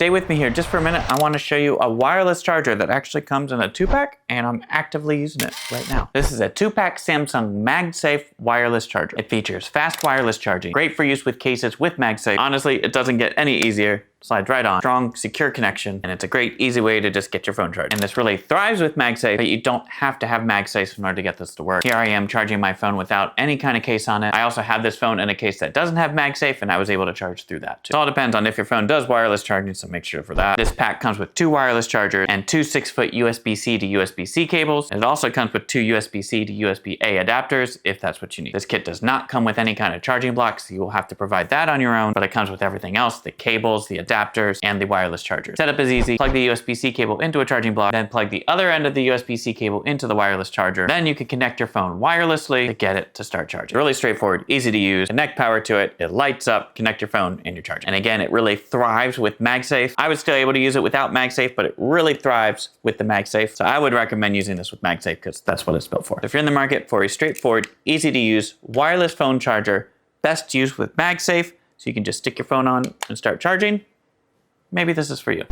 Stay with me here just for a minute. I want to show you a wireless charger that actually comes in a 2-pack, and I'm actively using it right now. This is a 2-pack Samsung MagSafe wireless charger. It features fast wireless charging, great for use with cases with MagSafe. Honestly, it doesn't get any easier. Slides right on. Strong, secure connection, and it's a great, easy way to just get your phone charged. And this really thrives with MagSafe, but you don't have to have MagSafe in order to get this to work. Here I am charging my phone without any kind of case on it. I also have this phone in a case that doesn't have MagSafe, and I was able to charge through that too. It all depends on if your phone does wireless charging, so make sure for that. This pack comes with 2 wireless chargers and 2 6-foot USB-C to USB-C cables. And it also comes with 2 USB-C to USB-A adapters, if that's what you need. This kit does not come with any kind of charging blocks, so you will have to provide that on your own, but it comes with everything else, the cables, the adapters, and the wireless charger. Setup is easy. Plug the USB-C cable into a charging block, then plug the other end of the USB-C cable into the wireless charger. Then you can connect your phone wirelessly to get it to start charging. Really straightforward, easy to use. Connect power to it, it lights up, connect your phone, and you're charging. And again, it really thrives with MagSafe. I was still able to use it without MagSafe, but it really thrives with the MagSafe. So I would recommend using this with MagSafe because that's what it's built for. If you're in the market for a straightforward, easy to use wireless phone charger, best used with MagSafe, so you can just stick your phone on and start charging, maybe this is for you.